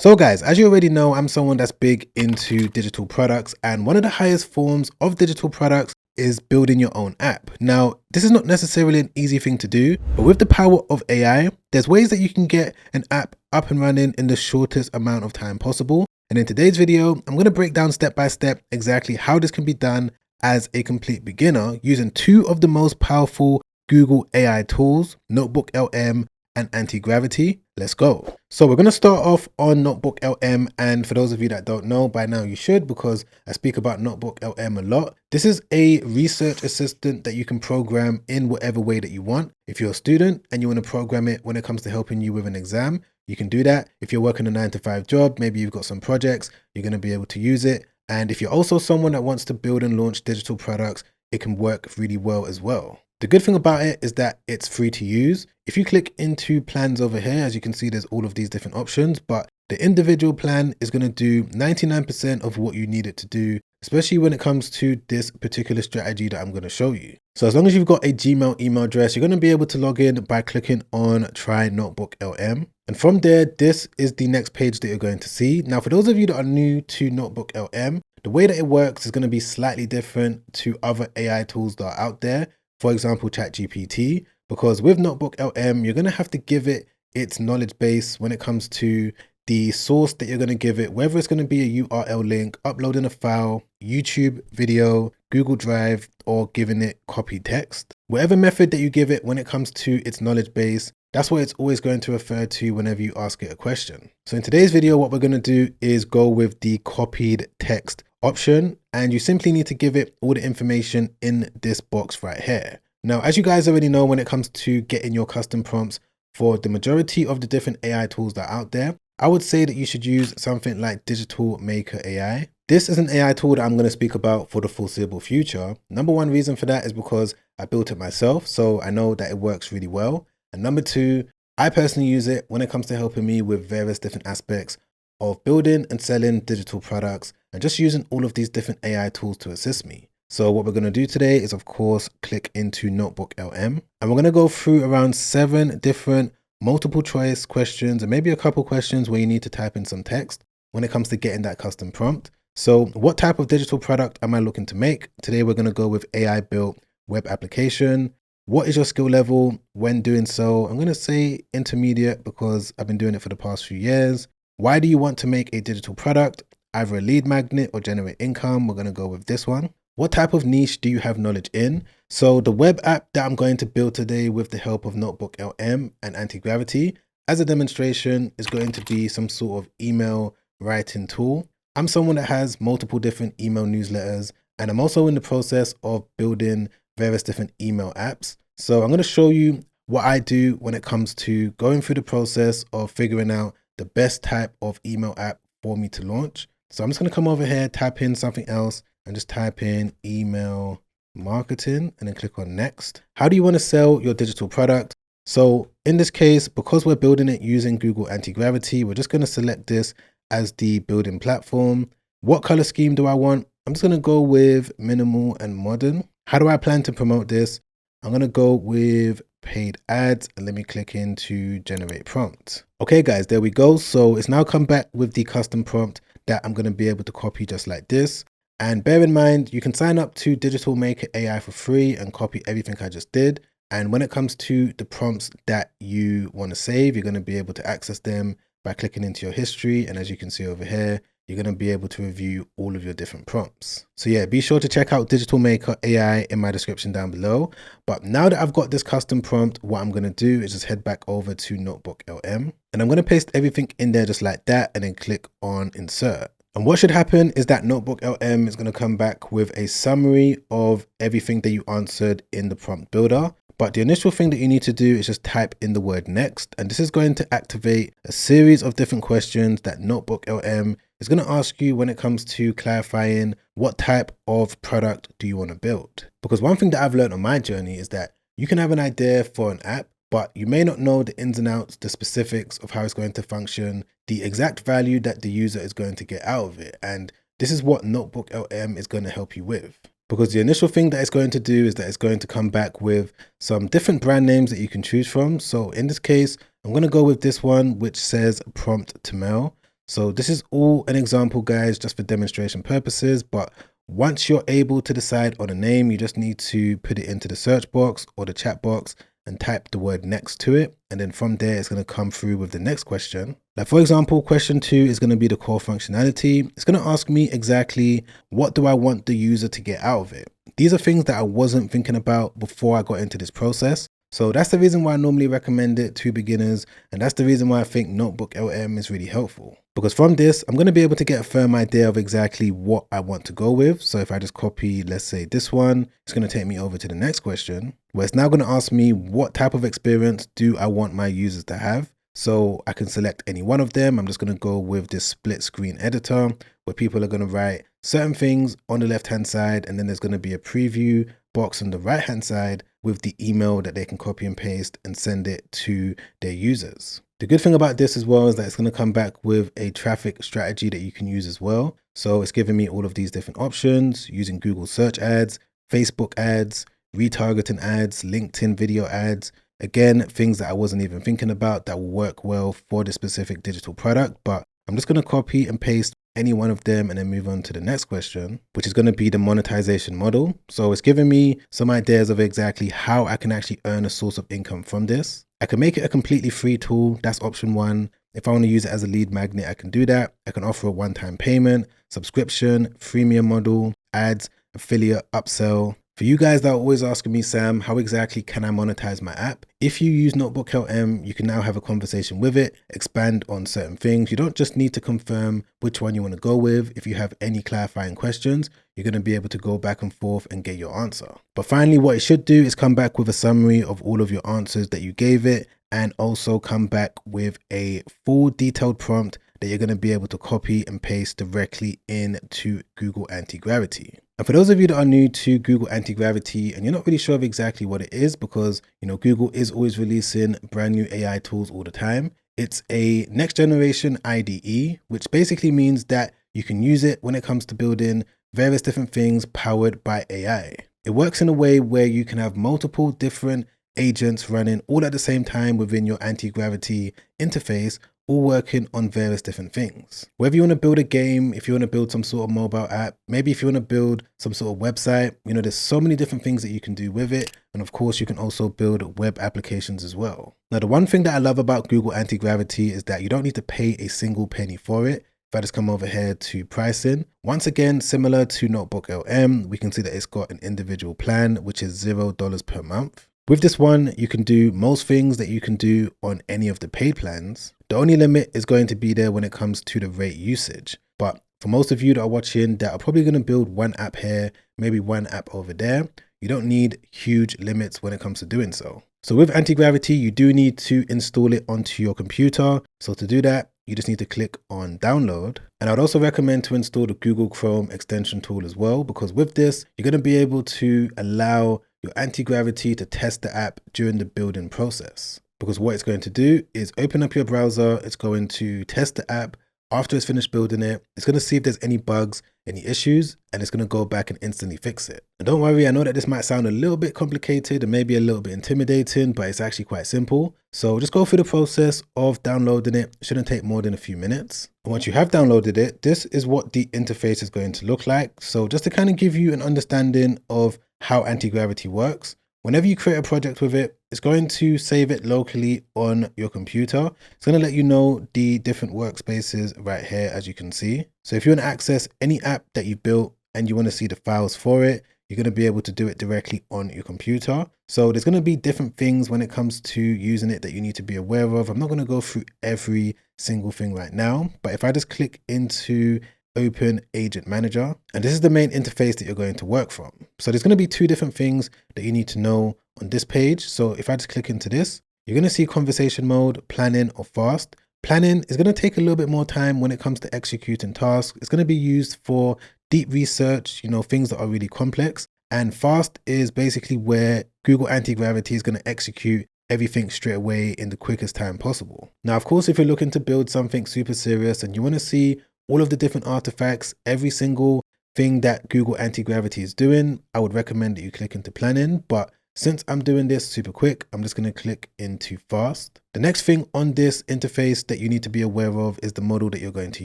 So guys, as you already know, I'm someone that's big into digital products, and one of the highest forms of digital products is building your own app. Now, this is not necessarily an easy thing to do, but with the power of AI, there's ways that you can get an app up and running in the shortest amount of time possible. And in today's video, I'm going to break down step by step exactly how this can be done as a complete beginner using two of the most powerful Google AI tools, Notebooklm and Antigravity. Let's go. So we're going to start off on Notebooklm, and for those of you that don't know, by now you should, because I speak about Notebooklm a lot. This is a research assistant that you can program in whatever way that you want. If you're a student and you want to program it when it comes to helping you with an exam, you can do that. If you're working a 9-to-5 job, maybe you've got some projects, you're going to be able to use it. And if you're also someone that wants to build and launch digital products, it can work really well as well. The good thing about it is that it's free to use. If you click into plans over here, as you can see, there's all of these different options, but the individual plan is going to do 99% of what you need it to do, especially when it comes to this particular strategy that I'm going to show you. So as long as you've got a Gmail email address, you're going to be able to log in by clicking on Try Notebooklm. And from there, this is the next page that you're going to see. Now, for those of you that are new to Notebooklm, the way that it works is going to be slightly different to other AI tools that are out there. For example, ChatGPT, because with Notebooklm, you're going to have to give it its knowledge base when it comes to the source that you're going to give it, whether it's going to be a URL link, uploading a file, YouTube video, Google Drive, or giving it copy text. Whatever method that you give it when it comes to its knowledge base, that's what it's always going to refer to whenever you ask it a question. So in today's video, what we're going to do is go with the copied text option, and you simply need to give it all the information in this box right here. Now, as you guys already know, when it comes to getting your custom prompts for the majority of the different AI tools that are out there, I would say that you should use something like Digital Maker AI. This is an AI tool that I'm going to speak about for the foreseeable future. Number one reason for that is because I built it myself, so I know that it works really well. And number two, I personally use it when it comes to helping me with various different aspects of building and selling digital products, and just using all of these different AI tools to assist me. So what we're going to do today is, of course, click into Notebooklm, and we're going to go through around 7 different multiple choice questions, and maybe a couple questions where you need to type in some text when it comes to getting that custom prompt. So what type of digital product am I looking to make? Today, we're going to go with AI built web application. What is your skill level when doing so? I'm going to say intermediate because I've been doing it for the past few years. Why do you want to make a digital product? Either a lead magnet or generate income. We're going to go with this one. What type of niche do you have knowledge in? So the web app that I'm going to build today with the help of Notebooklm and Antigravity as a demonstration is going to be some sort of email writing tool. I'm someone that has multiple different email newsletters, and I'm also in the process of building various different email apps. So I'm going to show you what I do when it comes to going through the process of figuring out the best type of email app for me to launch. So I'm just going to come over here, type in something else, and just type in email marketing and then click on next. How do you want to sell your digital product? So in this case, because we're building it using Google Antigravity, we're just going to select this as the building platform. What color scheme do I want? I'm just going to go with minimal and modern. How do I plan to promote this? I'm going to go with paid ads, and let me click into generate prompt. Okay guys, there we go. So it's now come back with the custom prompt that I'm going to be able to copy just like this. And bear in mind, you can sign up to Digital Maker AI for free and copy everything I just did. And when it comes to the prompts that you want to save, you're going to be able to access them by clicking into your history. And as you can see over here, you're going to be able to review all of your different prompts. So yeah, be sure to check out Digital Maker AI in my description down below. But now that I've got this custom prompt, what I'm going to do is just head back over to Notebooklm, and I'm going to paste everything in there just like that, and then click on insert. And what should happen is that Notebooklm is going to come back with a summary of everything that you answered in the prompt builder. But the initial thing that you need to do is just type in the word next. And this is going to activate a series of different questions that Notebooklm is going to ask you when it comes to clarifying what type of product do you want to build. Because one thing that I've learned on my journey is that you can have an idea for an app, but you may not know the ins and outs, the specifics of how it's going to function, the exact value that the user is going to get out of it. And this is what Notebooklm is going to help you with. Because the initial thing that it's going to do is that it's going to come back with some different brand names that you can choose from. So in this case, I'm going to go with this one, which says prompt to mail. So this is all an example, guys, just for demonstration purposes. But once you're able to decide on a name, you just need to put it into the search box or the chat box and type the word next to it. And then from there, it's going to come through with the next question. Like, for example, question 2 is going to be the core functionality. It's going to ask me exactly what do I want the user to get out of it. These are things that I wasn't thinking about before I got into this process. So that's the reason why I normally recommend it to beginners. And that's the reason why I think Notebooklm is really helpful. Because from this, I'm going to be able to get a firm idea of exactly what I want to go with. So if I just copy, let's say this one, it's going to take me over to the next question, where it's now going to ask me what type of experience do I want my users to have. So I can select any one of them. I'm just going to go with this split screen editor where people are going to write certain things on the left hand side, and then there's going to be a preview box on the right hand side with the email that they can copy and paste and send it to their users. The good thing about this as well is that it's going to come back with a traffic strategy that you can use as well. So it's giving me all of these different options using Google search ads, Facebook ads, retargeting ads, LinkedIn video ads. Again, things that I wasn't even thinking about that will work well for the specific digital product. But I'm just going to copy and paste any one of them and then move on to the next question, which is going to be the monetization model. So it's giving me some ideas of exactly how I can actually earn a source of income from this. I can make it a completely free tool. That's option 1. If I want to use it as a lead magnet, I can do that. I can offer a one-time payment, subscription, freemium model, ads, affiliate, upsell. For you guys that are always asking me, Sam, how exactly can I monetize my app? If you use Notebooklm, you can now have a conversation with it, expand on certain things. You don't just need to confirm which one you want to go with. If you have any clarifying questions, you're going to be able to go back and forth and get your answer. But finally, what it should do is come back with a summary of all of your answers that you gave it, and also come back with a full detailed prompt that you're going to be able to copy and paste directly into Google Antigravity. And for those of you that are new to Google Antigravity and you're not really sure of exactly what it is, because Google is always releasing brand new AI tools all the time. It's a next generation IDE, which basically means that you can use it when it comes to building various different things powered by AI. It works in a way where you can have multiple different agents running all at the same time within your Antigravity interface, all working on various different things. Whether you want to build a game, if you want to build some sort of mobile app, maybe if you want to build some sort of website, there's so many different things that you can do with it. And of course, you can also build web applications as well. Now, the one thing that I love about Google Antigravity is that you don't need to pay a single penny for it. If I just come over here to pricing, once again, similar to Notebooklm, we can see that it's got an individual plan, which is $0 per month. With this one, you can do most things that you can do on any of the paid plans. The only limit is going to be there when it comes to the rate usage. But for most of you that are watching that are probably going to build one app here, maybe one app over there, you don't need huge limits when it comes to doing so. So with Antigravity, you do need to install it onto your computer. So to do that, you just need to click on download. And I'd also recommend to install the Google Chrome extension tool as well, because with this, you're going to be able to allow your Antigravity to test the app during the building process. Because what it's going to do is open up your browser, it's going to test the app. After it's finished building it, it's going to see if there's any bugs, any issues, and it's going to go back and instantly fix it. And don't worry, I know that this might sound a little bit complicated and maybe a little bit intimidating, but it's actually quite simple. So just go through the process of downloading it. It shouldn't take more than a few minutes. And once you have downloaded it, this is what the interface is going to look like. So just to kind of give you an understanding of how Antigravity works, whenever you create a project with it, it's going to save it locally on your computer. It's going to let you know the different workspaces right here, as you can see. So if you want to access any app that you built and you want to see the files for it, you're going to be able to do it directly on your computer. So there's going to be different things when it comes to using it that you need to be aware of. I'm not going to go through every single thing right now, but if I just click into Open Agent Manager, and this is the main interface that you're going to work from. So there's going to be two different things that you need to know on this page. So if I just click into this, you're going to see conversation mode, planning, or fast. Planning is going to take a little bit more time when it comes to executing tasks. It's going to be used for deep research, things that are really complex. And fast is basically where Google Antigravity is going to execute everything straight away in the quickest time possible. Now, of course, if you're looking to build something super serious and you want to see all of the different artifacts, every single thing that Google Antigravity is doing, I would recommend that you click into planning. But since I'm doing this super quick, I'm just going to click into fast. The next thing on this interface that you need to be aware of is the model that you're going to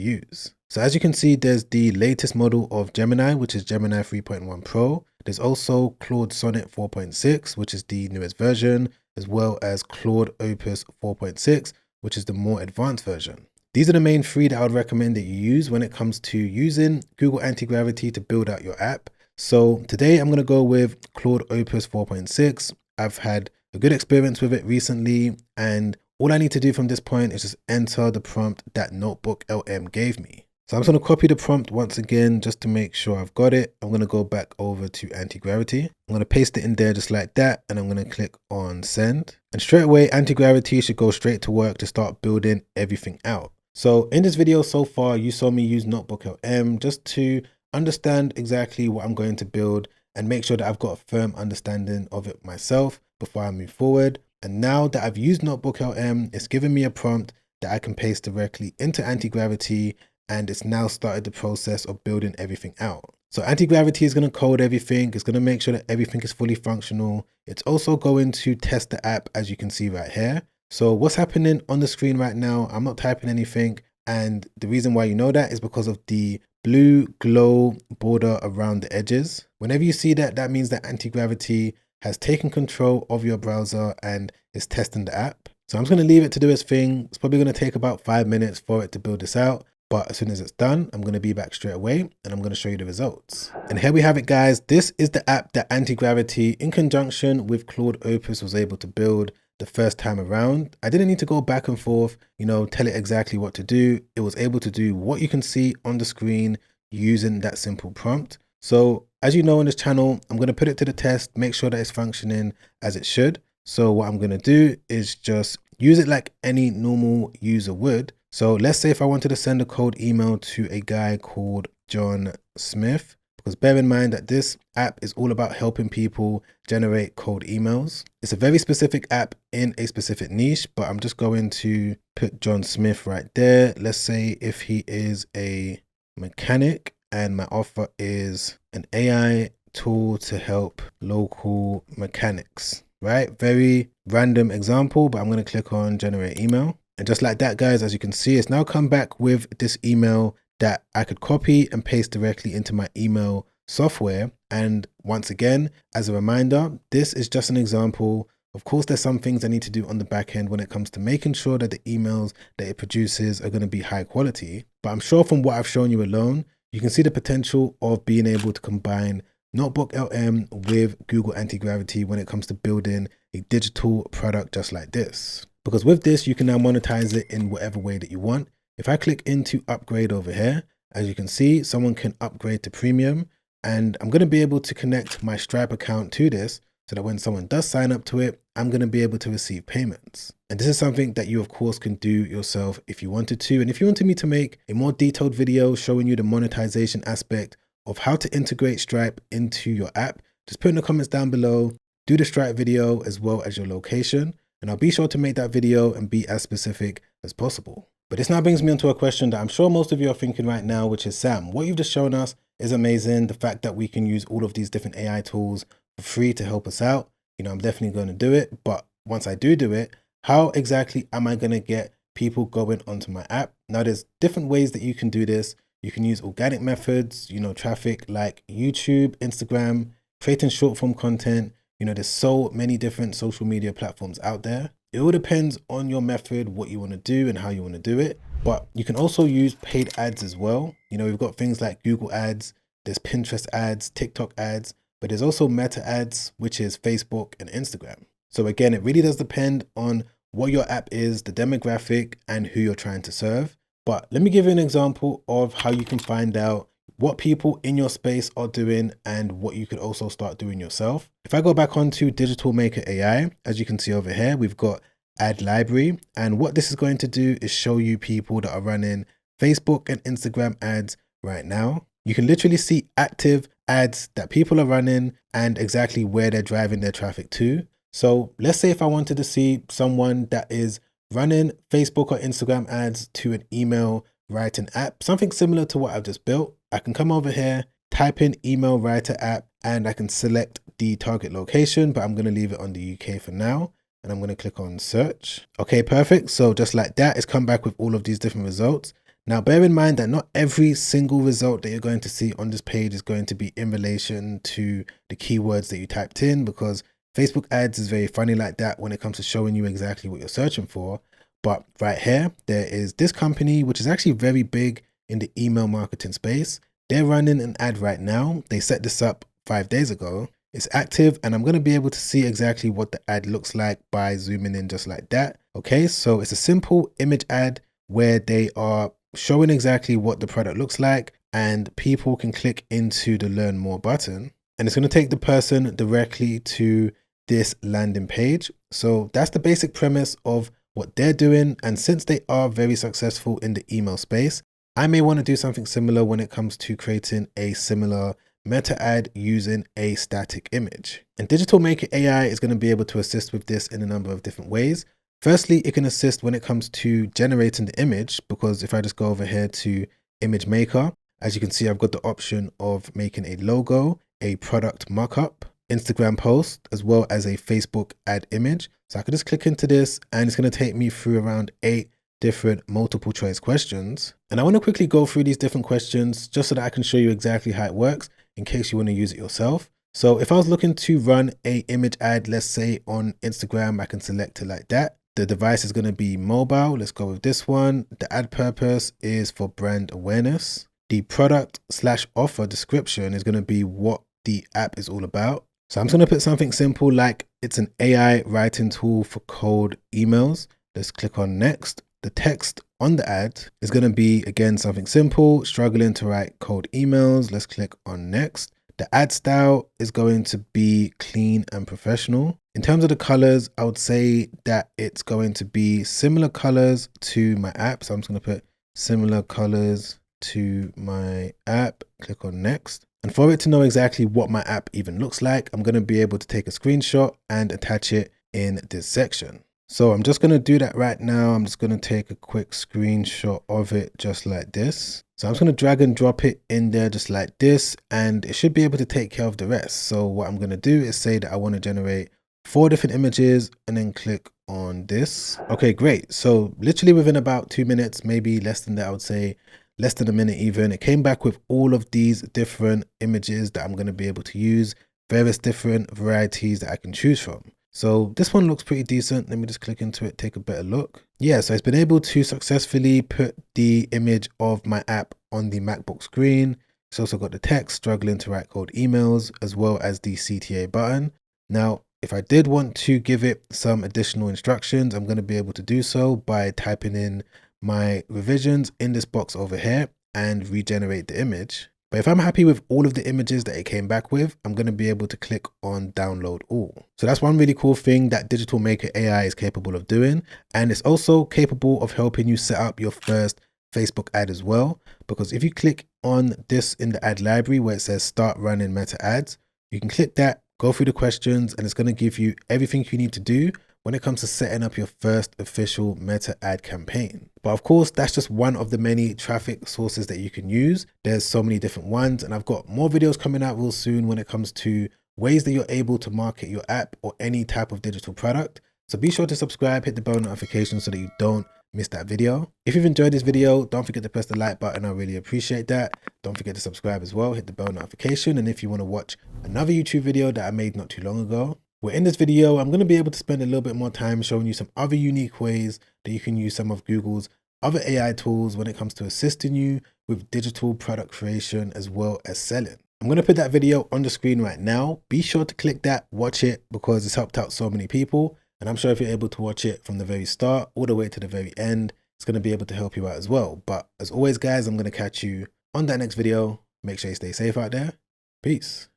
use. So as you can see, there's the latest model of Gemini, which is Gemini 3.1 Pro. There's also Claude Sonnet 4.6, which is the newest version, as well as Claude Opus 4.6, which is the more advanced version. These are the main three that I would recommend that you use when it comes to using Google Antigravity to build out your app. So today I'm going to go with Claude Opus 4.6. I've had a good experience with it recently, and all I need to do from this point is just enter the prompt that Notebooklm gave me. So I'm just going to copy the prompt once again just to make sure I've got it. I'm going to go back over to Antigravity. I'm going to paste it in there just like that, and I'm going to click on send. And straight away, Antigravity should go straight to work to start building everything out. So in this video so far, you saw me use Notebooklm just to understand exactly what I'm going to build and make sure that I've got a firm understanding of it myself before I move forward. And now that I've used Notebooklm, it's given me a prompt that I can paste directly into Antigravity, and it's now started the process of building everything out. So Antigravity is going to code everything. It's going to make sure that everything is fully functional. It's also going to test the app, as you can see right here. So what's happening on the screen right now, I'm not typing anything. And the reason why you know that is because of the blue glow border around the edges. Whenever you see that, that means that Antigravity has taken control of your browser and is testing the app. So I'm just going to leave it to do its thing. It's probably going to take about 5 minutes for it to build this out. But as soon as it's done, I'm going to be back straight away and I'm going to show you the results. And here we have it, guys. This is the app that Antigravity in conjunction with Claude Opus was able to build the first time around. I didn't need to go back and forth, tell it exactly what to do. It was able to do what you can see on the screen using that simple prompt. So as you know on this channel, I'm going to put it to the test, make sure that it's functioning as it should. So what I'm going to do is just use it like any normal user would. So let's say if I wanted to send a cold email to a guy called John Smith, because bear in mind that this app is all about helping people generate cold emails. It's a very specific app in a specific niche, but I'm just going to put John Smith right there. Let's say if he is a mechanic and my offer is an AI tool to help local mechanics, right? Very random example, but I'm going to click on generate email. And just like that, guys, as you can see, it's now come back with this email that I could copy and paste directly into my email software. And once again, as a reminder, this is just an example. Of course, there's some things I need to do on the back end when it comes to making sure that the emails that it produces are going to be high quality. But I'm sure from what I've shown you alone, you can see the potential of being able to combine Notebooklm with Google Antigravity when it comes to building a digital product just like this. Because with this, you can now monetize it in whatever way that you want. If I click into upgrade over here, as you can see, someone can upgrade to premium, and I'm going to be able to connect my Stripe account to this so that when someone does sign up to it, I'm going to be able to receive payments. And this is something that you of course can do yourself if you wanted to. And if you wanted me to make a more detailed video showing you the monetization aspect of how to integrate Stripe into your app, just put in the comments down below, do the Stripe video as well as your location, and I'll be sure to make that video and be as specific as possible. But this now brings me onto a question that I'm sure most of you are thinking right now, which is, Sam, what you've just shown us is amazing. The fact that we can use all of these different AI tools for free to help us out, I'm definitely going to do it. But once I do it, how exactly am I going to get people going onto my app? Now, there's different ways that you can do this. You can use organic methods, traffic like YouTube, Instagram, creating short form content. There's so many different social media platforms out there. It all depends on your method, what you want to do and how you want to do it. But you can also use paid ads as well. We've got things like Google ads, there's Pinterest ads, TikTok ads, but there's also Meta ads, which is Facebook and Instagram. So again, it really does depend on what your app is, the demographic, and who you're trying to serve. But let me give you an example of how you can find out what people in your space are doing and what you could also start doing yourself. If I go back onto Digital Maker AI, as you can see over here, we've got ad library. And what this is going to do is show you people that are running Facebook and Instagram ads right now. You can literally see active ads that people are running and exactly where they're driving their traffic to. So let's say if I wanted to see someone that is running Facebook or Instagram ads to an email writing app, something similar to what I've just built, I can come over here, type in email writer app, and I can select the target location, but I'm going to leave it on the UK for now. And I'm going to click on search. Okay, perfect. So just like that, it's come back with all of these different results. Now, bear in mind that not every single result that you're going to see on this page is going to be in relation to the keywords that you typed in, because Facebook ads is very funny like that when it comes to showing you exactly what you're searching for. But right here, there is this company, which is actually very big in the email marketing space. They're running an ad right now. They set this up 5 days ago. It's active, and I'm going to be able to see exactly what the ad looks like by zooming in just like that. Okay, so it's a simple image ad where they are showing exactly what the product looks like, and people can click into the learn more button, and it's going to take the person directly to this landing page. So that's the basic premise of what they're doing. And since they are very successful in the email space, I may want to do something similar when it comes to creating a similar meta ad using a static image. And Digital Maker AI is going to be able to assist with this in a number of different ways. Firstly, it can assist when it comes to generating the image, because if I just go over here to Image Maker, as you can see, I've got the option of making a logo, a product mockup, Instagram post, as well as a Facebook ad image. So I can just click into this, and it's going to take me through around 8 different multiple choice questions. And I want to quickly go through these different questions just so that I can show you exactly how it works in case you want to use it yourself. So if I was looking to run a image ad, let's say on Instagram, I can select it like that. The device is going to be mobile. Let's go with this one. The ad purpose is for brand awareness. The product/offer description is going to be what the app is all about. So I'm just going to put something simple like it's an AI writing tool for cold emails. Let's click on next. The text on the ad is going to be, again, something simple, struggling to write cold emails. Let's click on next. The ad style is going to be clean and professional. In terms of the colors, I would say that it's going to be similar colors to my app. So I'm just going to put similar colors to my app. Click on next. And for it to know exactly what my app even looks like, I'm going to be able to take a screenshot and attach it in this section. So I'm just going to do that right now. I'm just going to take a quick screenshot of it just like this. So I'm just going to drag and drop it in there just like this, and it should be able to take care of the rest. So what I'm going to do is say that I want to generate 4 different images and then click on this. Okay, great. So literally within about 2 minutes, maybe less than that, I would say less than a minute even, it came back with all of these different images that I'm going to be able to use, various different varieties that I can choose from. So this one looks pretty decent. Let me just click into it, take a better look. Yeah, so it's been able to successfully put the image of my app on the MacBook screen. It's also got the text, struggling to write cold emails, as well as the CTA button. Now, if I did want to give it some additional instructions, I'm going to be able to do so by typing in my revisions in this box over here and regenerate the image. But if I'm happy with all of the images that it came back with, I'm going to be able to click on download all. So that's one really cool thing that Digital Maker AI is capable of doing. And it's also capable of helping you set up your first Facebook ad as well. Because if you click on this in the ad library where it says start running meta ads, you can click that, go through the questions, and it's going to give you everything you need to do when it comes to setting up your first official meta ad campaign. But of course, that's just one of the many traffic sources that you can use. There's so many different ones, and I've got more videos coming out real soon when it comes to ways that you're able to market your app or any type of digital product. So be sure to subscribe, hit the bell notification so that you don't miss that video. If you've enjoyed this video, don't forget to press the like button. I really appreciate that. Don't forget to subscribe as well, hit the bell notification. And if you want to watch another YouTube video that I made not too long ago, well, in this video, I'm going to be able to spend a little bit more time showing you some other unique ways that you can use some of Google's other AI tools when it comes to assisting you with digital product creation as well as selling. I'm going to put that video on the screen right now. Be sure to click that, watch it, because it's helped out so many people. And I'm sure if you're able to watch it from the very start all the way to the very end, it's going to be able to help you out as well. But as always, guys, I'm going to catch you on that next video. Make sure you stay safe out there. Peace.